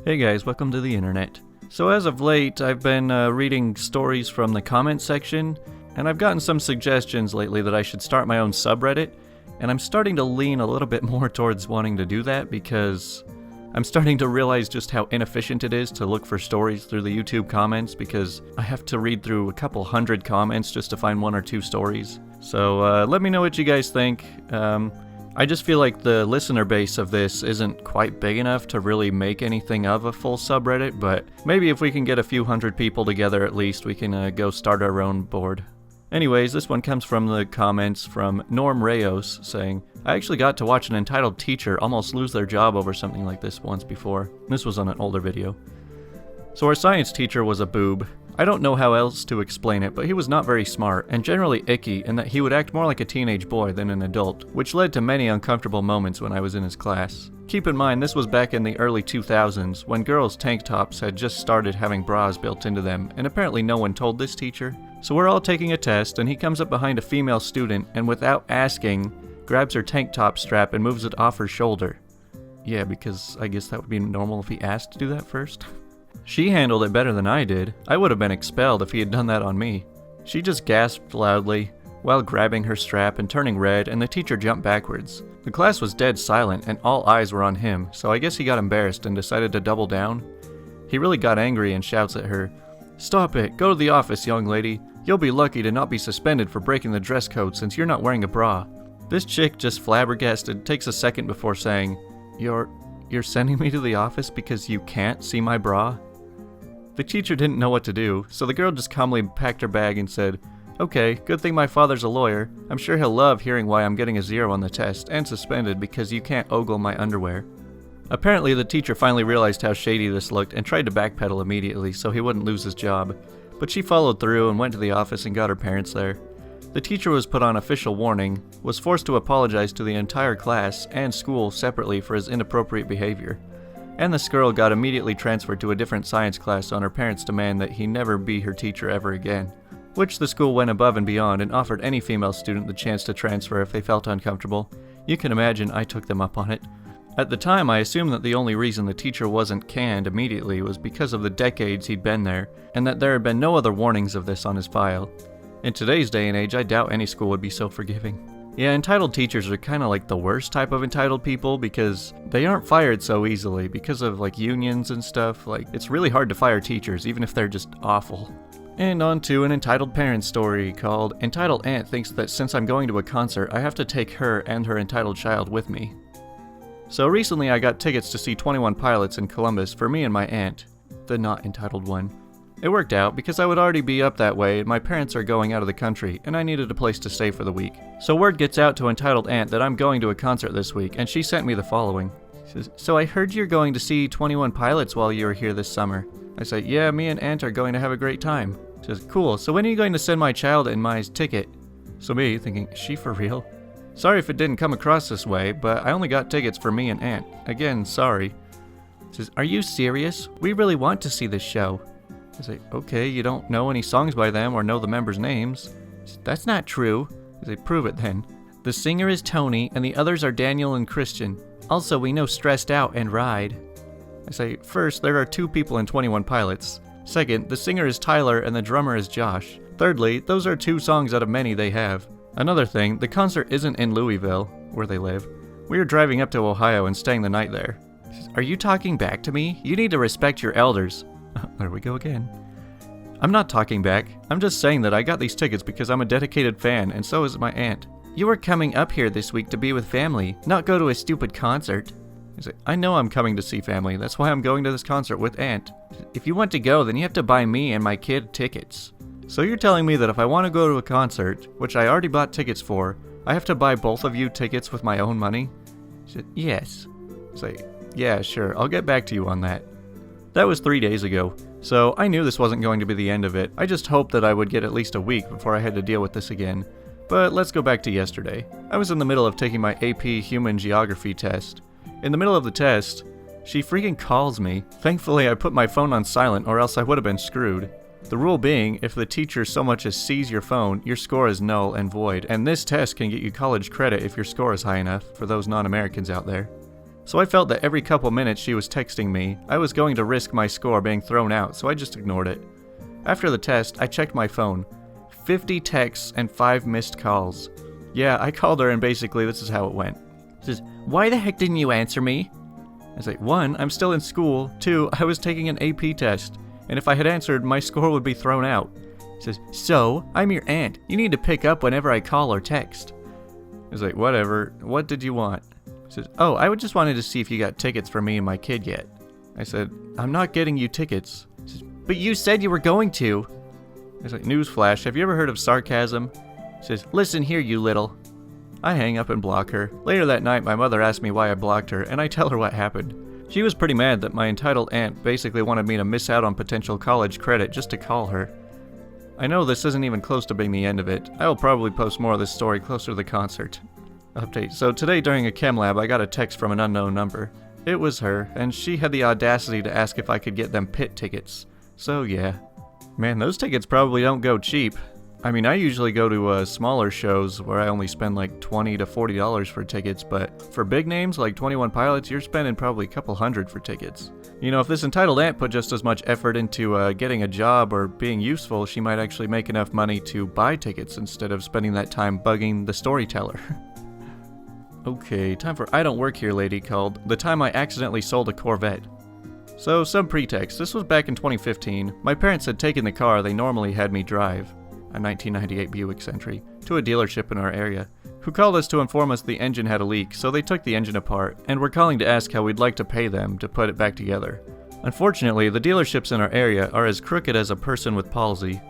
Hey guys, welcome to the internet. So as of late, I've been reading stories from the comment section, and I've gotten some suggestions lately that I should start my own subreddit, and I'm starting to lean a little bit more towards wanting to do that because I'm starting to realize just how inefficient it is to look for stories through the YouTube comments because I have to read through a couple hundred comments just to find one or two stories. So let me know what you guys think. I just feel like the listener base of this isn't quite big enough to really make anything of a full subreddit, but maybe if we can get a few hundred people together at least, we can go start our own board. Anyways, this one comes from the comments from Norm Rayos saying, I actually got to watch an entitled teacher almost lose their job over something like this once before. This was on an older video. So our science teacher was a boob. I don't know how else to explain it, but he was not very smart and generally icky in that he would act more like a teenage boy than an adult, which led to many uncomfortable moments when I was in his class. Keep in mind, this was back in the early 2000s when girls' tank tops had just started having bras built into them, and apparently no one told this teacher. So we're all taking a test, and he comes up behind a female student and without asking, grabs her tank top strap and moves it off her shoulder. Yeah, because I guess that would be normal if he asked to do that first. She handled it better than I did. I would have been expelled if he had done that on me. She just gasped loudly while grabbing her strap and turning red, and the teacher jumped backwards. The class was dead silent and all eyes were on him, so I guess he got embarrassed and decided to double down. He really got angry and shouts at her, "Stop it, go to the office, young lady. You'll be lucky to not be suspended for breaking the dress code since you're not wearing a bra." This chick, just flabbergasted, takes a second before saying, You're sending me to the office because you can't see my bra?" The teacher didn't know what to do, so the girl just calmly packed her bag and said, "Okay, good thing my father's a lawyer. I'm sure he'll love hearing why I'm getting a 0 on the test and suspended because you can't ogle my underwear." Apparently the teacher finally realized how shady this looked and tried to backpedal immediately so he wouldn't lose his job, but she followed through and went to the office and got her parents there. The teacher was put on official warning, was forced to apologize to the entire class and school separately for his inappropriate behavior. And this girl got immediately transferred to a different science class on her parents' demand that he never be her teacher ever again, which the school went above and beyond and offered any female student the chance to transfer if they felt uncomfortable. You can imagine I took them up on it. At the time, I assumed that the only reason the teacher wasn't canned immediately was because of the decades he'd been there, and that there had been no other warnings of this on his file. In today's day and age, I doubt any school would be so forgiving. Yeah, entitled teachers are kind of like the worst type of entitled people because they aren't fired so easily because of like unions and stuff. Like, it's really hard to fire teachers even if they're just awful. And on to an entitled parent story called Entitled Aunt Thinks That Since I'm Going to a Concert, I Have to Take Her and Her Entitled Child with Me. So recently I got tickets to see 21 Pilots in Columbus for me and my aunt, the not entitled one. It worked out because I would already be up that way and my parents are going out of the country and I needed a place to stay for the week. So word gets out to Entitled Aunt that I'm going to a concert this week and she sent me the following. She says, "So I heard you're going to see 21 Pilots while you're here this summer." I say, "Yeah, me and Aunt are going to have a great time." She says, "Cool, so when are you going to send my child and my ticket?" So me thinking, is she for real? Sorry if it didn't come across this way, but I only got tickets for me and Aunt. Again, sorry. She says, "Are you serious? We really want to see this show." I say, "Okay, you don't know any songs by them or know the members' names." She says, "That's not true." I say, "Prove it then." "The singer is Tony and the others are Daniel and Christian. Also, we know Stressed Out and Ride." I say, "First, there are 2 people in 21 Pilots. Second, the singer is Tyler and the drummer is Josh. Thirdly, those are 2 songs out of many they have. Another thing, the concert isn't in Louisville, where they live. We are driving up to Ohio and staying the night there." She says, "Are you talking back to me? You need to respect your elders." There we go again. "I'm not talking back. I'm just saying that I got these tickets because I'm a dedicated fan, and so is my aunt." "You are coming up here this week to be with family, not go to a stupid concert." I say, "I know I'm coming to see family. That's why I'm going to this concert with Aunt." "If you want to go, then you have to buy me and my kid tickets." "So you're telling me that if I want to go to a concert, which I already bought tickets for, I have to buy both of you tickets with my own money?" She said, "Yes." I say, "Yeah, sure. I'll get back to you on that." That was 3 days ago, so I knew this wasn't going to be the end of it. I just hoped that I would get at least a week before I had to deal with this again. But let's go back to yesterday. I was in the middle of taking my AP Human Geography test. In the middle of the test, she freaking calls me. Thankfully, I put my phone on silent or else I would have been screwed. The rule being, if the teacher so much as sees your phone, your score is null and void, and this test can get you college credit if your score is high enough, for those non-Americans out there. So I felt that every couple minutes she was texting me, I was going to risk my score being thrown out, so I just ignored it. After the test, I checked my phone. 50 texts and 5 missed calls. Yeah, I called her and basically this is how it went. She says, "Why the heck didn't you answer me?" I was like, 1, I'm still in school. 2, I was taking an AP test. And if I had answered, my score would be thrown out. She says, "So, I'm your aunt. You need to pick up whenever I call or text." I was like, whatever. What did you want? She says, "Oh, I just wanted to see if you got tickets for me and my kid yet." I said, "I'm not getting you tickets." She says, "But you said you were going to." I was like, newsflash, have you ever heard of sarcasm? She says, "Listen here, you little." I hang up and block her. Later that night, my mother asked me why I blocked her, and I tell her what happened. She was pretty mad that my entitled aunt basically wanted me to miss out on potential college credit just to call her. I know this isn't even close to being the end of it. I will probably post more of this story closer to the concert. Update. So today during a chem lab, I got a text from an unknown number. It was her, and she had the audacity to ask if I could get them pit tickets. So yeah. Man, those tickets probably don't go cheap. I mean, I usually go to smaller shows where I only spend like $20 to $40 for tickets, but for big names like 21 Pilots, you're spending probably a couple hundred for tickets. You know, if this entitled aunt put just as much effort into getting a job or being useful, she might actually make enough money to buy tickets instead of spending that time bugging the storyteller. Okay, time for I Don't Work Here Lady called The Time I Accidentally Sold a Corvette. So, some pretext. This was back in 2015. My parents had taken the car they normally had me drive, a 1998 Buick Century, to a dealership in our area, who called us to inform us the engine had a leak, so they took the engine apart, and were calling to ask how we'd like to pay them to put it back together. Unfortunately, the dealerships in our area are as crooked as a person with palsy,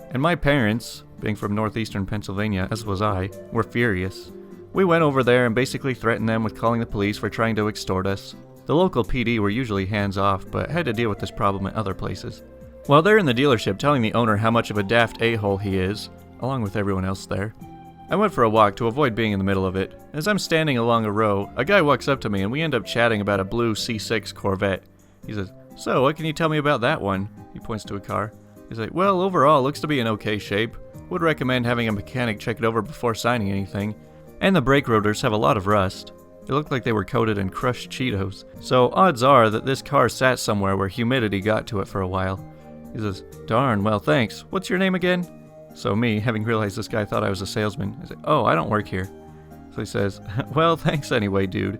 and my parents, being from northeastern Pennsylvania, as was I, were furious. We went over there and basically threatened them with calling the police for trying to extort us. The local PD were usually hands-off, but had to deal with this problem at other places. While they're in the dealership telling the owner how much of a daft a-hole he is, along with everyone else there, I went for a walk to avoid being in the middle of it. As I'm standing along a row, a guy walks up to me and we end up chatting about a blue C6 Corvette. He says, "So, what can you tell me about that one?" He points to a car. He's like, "Well, overall, looks to be in okay shape. Would recommend having a mechanic check it over before signing anything. And the brake rotors have a lot of rust. They look like they were coated in crushed Cheetos. So odds are that this car sat somewhere where humidity got to it for a while." He says, "Darn, well thanks. What's your name again?" So me, having realized this guy thought I was a salesman, I say, "Oh, I don't work here." So he says, "Well, thanks anyway, dude."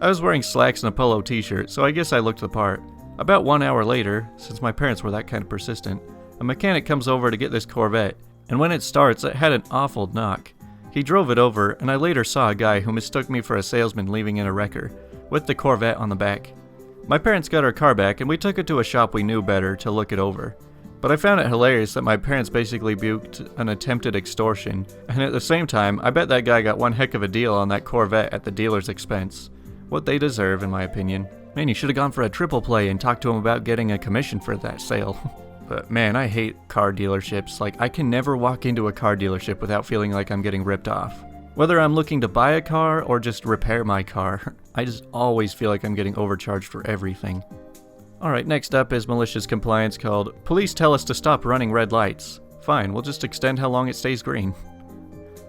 I was wearing slacks and a polo t-shirt, so I guess I looked the part. About 1 hour later, since my parents were that kind of persistent, a mechanic comes over to get this Corvette, and when it starts, it had an awful knock. He drove it over, and I later saw a guy who mistook me for a salesman leaving in a wrecker, with the Corvette on the back. My parents got our car back, and we took it to a shop we knew better to look it over. But I found it hilarious that my parents basically buked an attempted extortion, and at the same time, I bet that guy got one heck of a deal on that Corvette at the dealer's expense. What they deserve, in my opinion. Man, you should have gone for a triple play and talked to him about getting a commission for that sale. But man, I hate car dealerships. Like, I can never walk into a car dealership without feeling like I'm getting ripped off. Whether I'm looking to buy a car or just repair my car, I just always feel like I'm getting overcharged for everything. Alright, next up is Malicious Compliance called Police Tell Us to Stop Running Red Lights. Fine, we'll just extend how long it stays green.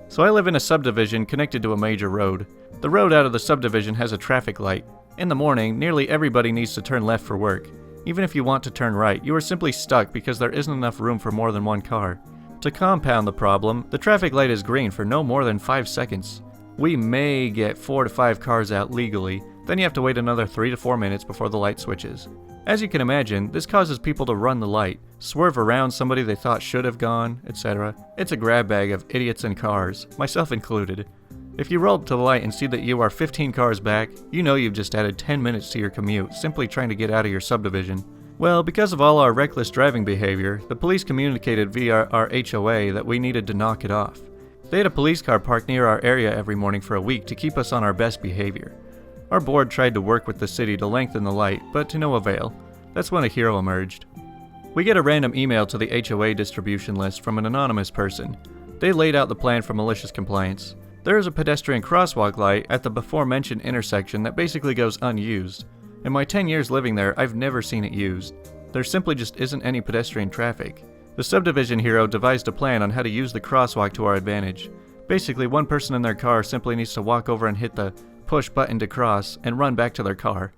So I live in a subdivision connected to a major road. The road out of the subdivision has a traffic light. In the morning, nearly everybody needs to turn left for work. Even if you want to turn right, you are simply stuck because there isn't enough room for more than one car. To compound the problem, the traffic light is green for no more than 5 seconds. We may get 4 to 5 cars out legally, then you have to wait another 3 to 4 minutes before the light switches. As you can imagine, this causes people to run the light, swerve around somebody they thought should have gone, etc. It's a grab bag of idiots and cars, myself included. If you roll up to the light and see that you are 15 cars back, you know you've just added 10 minutes to your commute, simply trying to get out of your subdivision. Well, because of all our reckless driving behavior, the police communicated via our HOA that we needed to knock it off. They had a police car parked near our area every morning for a week to keep us on our best behavior. Our board tried to work with the city to lengthen the light, but to no avail. That's when a hero emerged. We get a random email to the HOA distribution list from an anonymous person. They laid out the plan for Malicious Compliance. There is a pedestrian crosswalk light at the before-mentioned intersection that basically goes unused. In my 10 years living there, I've never seen it used. There simply just isn't any pedestrian traffic. The subdivision hero devised a plan on how to use the crosswalk to our advantage. Basically, one person in their car simply needs to walk over and hit the push button to cross, and run back to their car.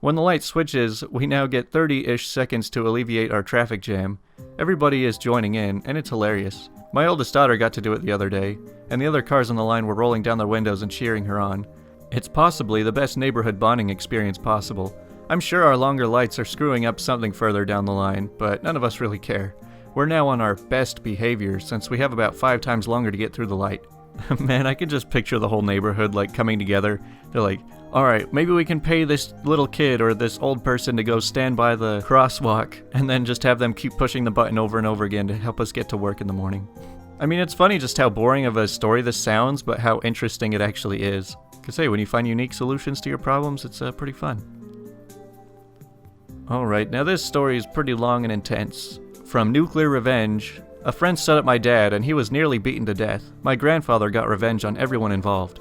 When the light switches, we now get 30-ish seconds to alleviate our traffic jam. Everybody is joining in, and it's hilarious. My oldest daughter got to do it the other day, and the other cars on the line were rolling down their windows and cheering her on. It's possibly the best neighborhood bonding experience possible. I'm sure our longer lights are screwing up something further down the line, but none of us really care. We're now on our best behavior since we have about 5 times longer to get through the light. Man, I could just picture the whole neighborhood coming together. They're like, alright, maybe we can pay this little kid or this old person to go stand by the crosswalk and then just have them keep pushing the button over and over again to help us get to work in the morning. I mean, it's funny just how boring of a story this sounds, but how interesting it actually is. Because hey, when you find unique solutions to your problems, it's pretty fun. Alright, now this story is pretty long and intense. From nuclear revenge, a friend set up my dad and he was nearly beaten to death. My grandfather got revenge on everyone involved.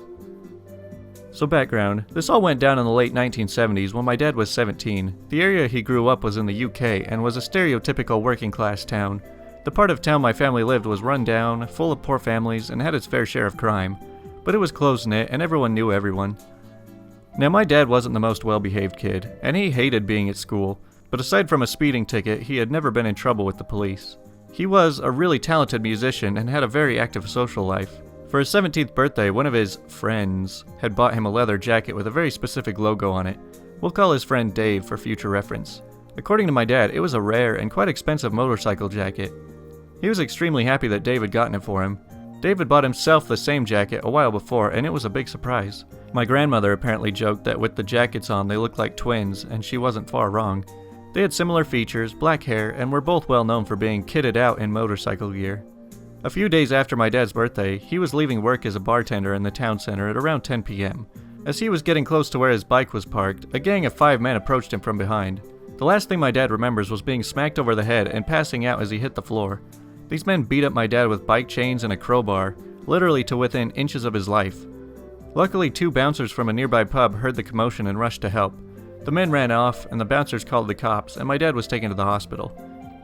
So background, this all went down in the late 1970s when my dad was 17. The area he grew up was in the UK and was a stereotypical working class town. The part of town my family lived was run down, full of poor families, and had its fair share of crime. But it was close-knit and everyone knew everyone. Now my dad wasn't the most well-behaved kid, and he hated being at school, but aside from a speeding ticket, he had never been in trouble with the police. He was a really talented musician and had a very active social life. For his 17th birthday, one of his friends had bought him a leather jacket with a very specific logo on it. We'll call his friend Dave for future reference. According to my dad, it was a rare and quite expensive motorcycle jacket. He was extremely happy that Dave had gotten it for him. Dave had bought himself the same jacket a while before, and it was a big surprise. My grandmother apparently joked that with the jackets on they looked like twins, and she wasn't far wrong. They had similar features, black hair, and were both well known for being kitted out in motorcycle gear. A few days after my dad's birthday, he was leaving work as a bartender in the town center at around 10 p.m. As he was getting close to where his bike was parked, a gang of 5 men approached him from behind. The last thing my dad remembers was being smacked over the head and passing out as he hit the floor. These men beat up my dad with bike chains and a crowbar, literally to within inches of his life. Luckily, 2 bouncers from a nearby pub heard the commotion and rushed to help. The men ran off, and the bouncers called the cops, and my dad was taken to the hospital.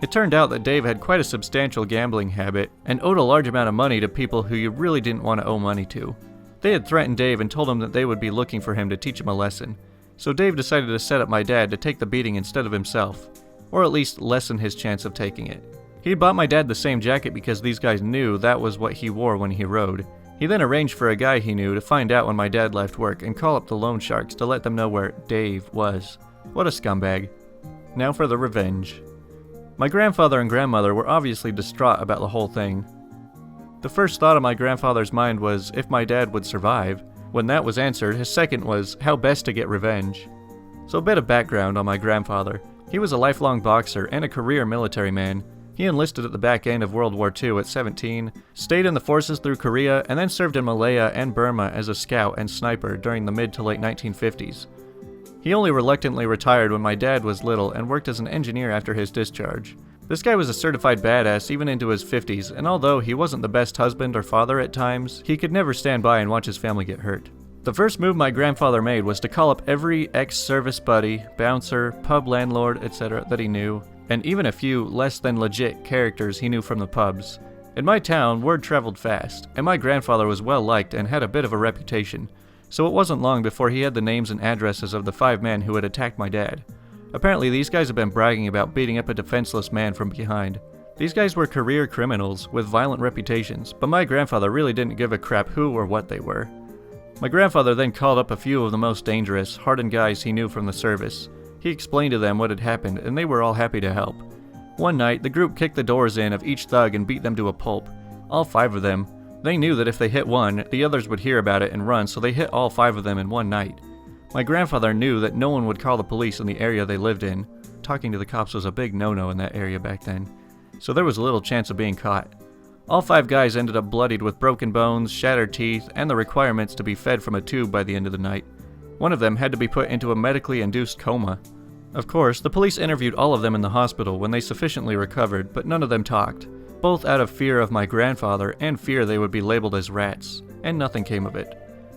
It turned out that Dave had quite a substantial gambling habit, and owed a large amount of money to people who you really didn't want to owe money to. They had threatened Dave and told him that they would be looking for him to teach him a lesson. So Dave decided to set up my dad to take the beating instead of himself, or at least lessen his chance of taking it. He had bought my dad the same jacket because these guys knew that was what he wore when he rode. He then arranged for a guy he knew to find out when my dad left work and call up the loan sharks to let them know where Dave was. What a scumbag. Now for the revenge. My grandfather and grandmother were obviously distraught about the whole thing. The first thought on my grandfather's mind was if my dad would survive. When that was answered, his second was how best to get revenge. So a bit of background on my grandfather. He was a lifelong boxer and a career military man. He enlisted at the back end of World War II at 17, stayed in the forces through Korea, and then served in Malaya and Burma as a scout and sniper during the mid to late 1950s. He only reluctantly retired when my dad was little and worked as an engineer after his discharge. This guy was a certified badass even into his 50s, and although he wasn't the best husband or father at times, he could never stand by and watch his family get hurt. The first move my grandfather made was to call up every ex-service buddy, bouncer, pub landlord, etc. that he knew, and even a few less than legit characters he knew from the pubs. In my town, word traveled fast, and my grandfather was well liked and had a bit of a reputation, so it wasn't long before he had the names and addresses of the 5 men who had attacked my dad. Apparently these guys had been bragging about beating up a defenseless man from behind. These guys were career criminals with violent reputations, but my grandfather really didn't give a crap who or what they were. My grandfather then called up a few of the most dangerous, hardened guys he knew from the service. He explained to them what had happened, and they were all happy to help. One night, the group kicked the doors in of each thug and beat them to a pulp. All 5 of them. They knew that if they hit one, the others would hear about it and run, so they hit all 5 of them in one night. My grandfather knew that no one would call the police in the area they lived in. Talking to the cops was a big no-no in that area back then, so there was little chance of being caught. All 5 guys ended up bloodied with broken bones, shattered teeth, and the requirements to be fed from a tube by the end of the night. One of them had to be put into a medically induced coma. Of course, the police interviewed all of them in the hospital when they sufficiently recovered, but none of them talked, both out of fear of my grandfather and fear they would be labeled as rats, and nothing came of it.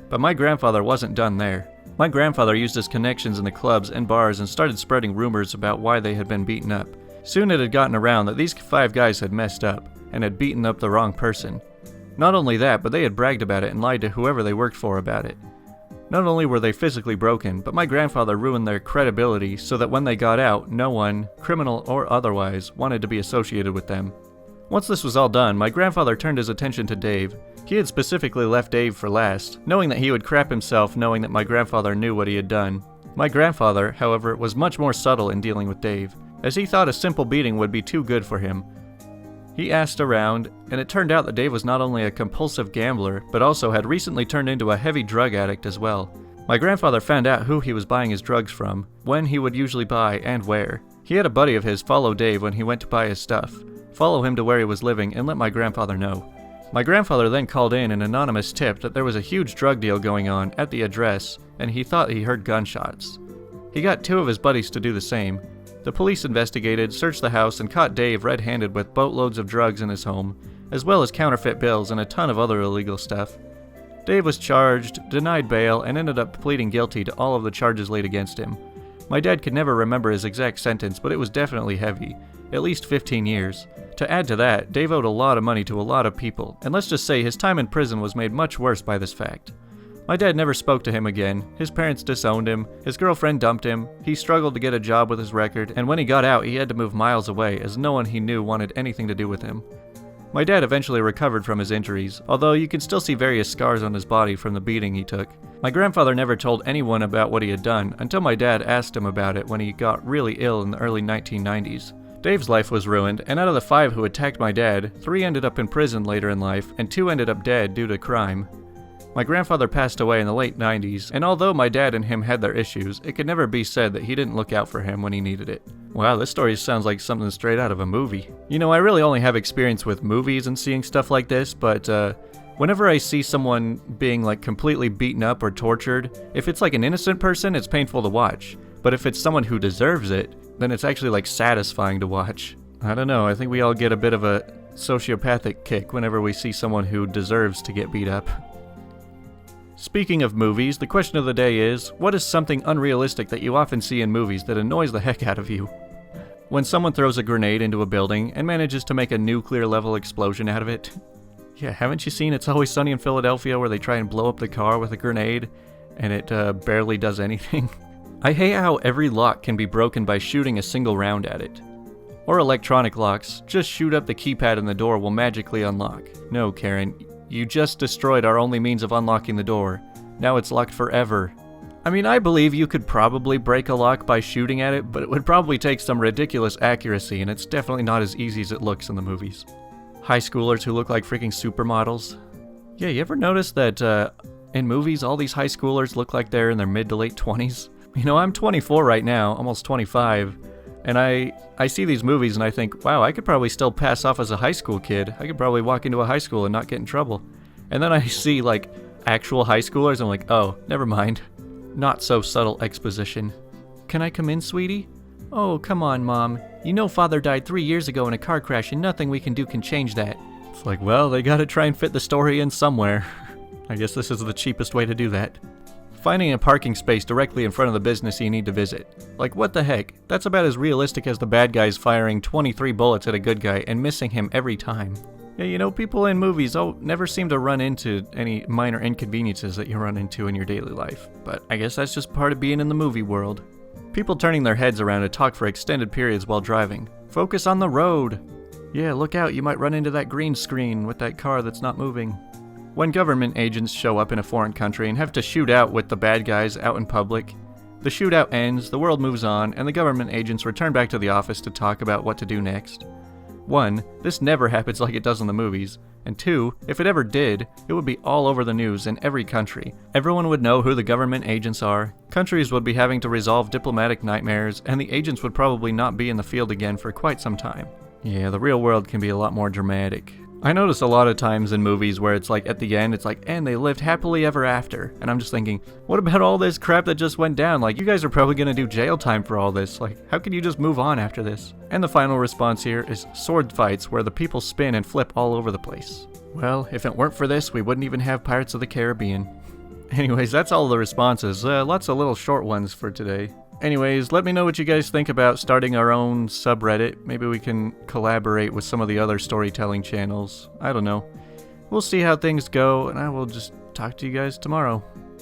But my grandfather wasn't done there. My grandfather used his connections in the clubs and bars and started spreading rumors about why they had been beaten up. Soon it had gotten around that these 5 guys had messed up, and had beaten up the wrong person. Not only that, but they had bragged about it and lied to whoever they worked for about it. Not only were they physically broken, but my grandfather ruined their credibility so that when they got out, no one, criminal or otherwise, wanted to be associated with them. Once this was all done, my grandfather turned his attention to Dave. He had specifically left Dave for last, knowing that he would crap himself knowing that my grandfather knew what he had done. My grandfather, however, was much more subtle in dealing with Dave, as he thought a simple beating would be too good for him. He asked around, and it turned out that Dave was not only a compulsive gambler, but also had recently turned into a heavy drug addict as well. My grandfather found out who he was buying his drugs from, when he would usually buy, and where. He had a buddy of his follow Dave when he went to buy his stuff, follow him to where he was living, and let my grandfather know. My grandfather then called in an anonymous tip that there was a huge drug deal going on at the address, and he thought he heard gunshots. He got 2 of his buddies to do the same. The police investigated, searched the house, and caught Dave red-handed with boatloads of drugs in his home, as well as counterfeit bills and a ton of other illegal stuff. Dave was charged, denied bail, and ended up pleading guilty to all of the charges laid against him. My dad could never remember his exact sentence, but it was definitely heavy, at least 15 years. To add to that, Dave owed a lot of money to a lot of people, and let's just say his time in prison was made much worse by this fact. My dad never spoke to him again, his parents disowned him, his girlfriend dumped him, he struggled to get a job with his record, and when he got out he had to move miles away as no one he knew wanted anything to do with him. My dad eventually recovered from his injuries, although you can still see various scars on his body from the beating he took. My grandfather never told anyone about what he had done until my dad asked him about it when he got really ill in the early 1990s. Dave's life was ruined, and out of the 5 who attacked my dad, 3 ended up in prison later in life, and 2 ended up dead due to crime. My grandfather passed away in the late 90s, and although my dad and him had their issues, it could never be said that he didn't look out for him when he needed it. Wow, this story sounds like something straight out of a movie. You know, I really only have experience with movies and seeing stuff like this, but whenever I see someone being like completely beaten up or tortured, if it's like an innocent person, it's painful to watch. But if it's someone who deserves it, then it's actually like satisfying to watch. I don't know, I think we all get a bit of a sociopathic kick whenever we see someone who deserves to get beat up. Speaking of movies, the question of the day is, what is something unrealistic that you often see in movies that annoys the heck out of you? When someone throws a grenade into a building and manages to make a nuclear-level explosion out of it. Yeah, haven't you seen It's Always Sunny in Philadelphia where they try and blow up the car with a grenade and it barely does anything? I hate how every lock can be broken by shooting a single round at it. Or electronic locks, just shoot up the keypad and the door will magically unlock. No, Karen. You just destroyed our only means of unlocking the door. Now it's locked forever. I mean, I believe you could probably break a lock by shooting at it, but it would probably take some ridiculous accuracy, and it's definitely not as easy as it looks in the movies. High schoolers who look like freaking supermodels. Yeah, you ever notice that in movies all these high schoolers look like they're in their mid to late 20s? You know, I'm 24 right now, almost 25. And I see these movies and I think, wow, I could probably still pass off as a high school kid. I could probably walk into a high school and not get in trouble. And then I see, like, actual high schoolers and I'm like, oh, never mind. Not so subtle exposition. Can I come in, sweetie? Oh, come on, Mom. You know Father died 3 years ago in a car crash and nothing we can do can change that. It's like, well, they gotta try and fit the story in somewhere. I guess this is the cheapest way to do that. Finding a parking space directly in front of the business you need to visit. Like, what the heck? That's about as realistic as the bad guys firing 23 bullets at a good guy and missing him every time. Yeah, you know, people in movies never seem to run into any minor inconveniences that you run into in your daily life. But I guess that's just part of being in the movie world. People turning their heads around to talk for extended periods while driving. Focus on the road! Yeah, look out, you might run into that green screen with that car that's not moving. When government agents show up in a foreign country and have to shoot out with the bad guys out in public, the shootout ends, the world moves on, and the government agents return back to the office to talk about what to do next. 1, this never happens like it does in the movies, and 2, if it ever did, it would be all over the news in every country. Everyone would know who the government agents are, countries would be having to resolve diplomatic nightmares, and the agents would probably not be in the field again for quite some time. Yeah, the real world can be a lot more dramatic. I notice a lot of times in movies where it's like at the end, it's like, and they lived happily ever after. And I'm just thinking, what about all this crap that just went down? Like, you guys are probably gonna do jail time for all this. Like, how can you just move on after this? And the final response here is sword fights where the people spin and flip all over the place. Well, if it weren't for this, we wouldn't even have Pirates of the Caribbean. Anyways, that's all the responses. Lots of little short ones for today. Anyways, let me know what you guys think about starting our own subreddit. Maybe we can collaborate with some of the other storytelling channels. I don't know. We'll see how things go, and I will just talk to you guys tomorrow.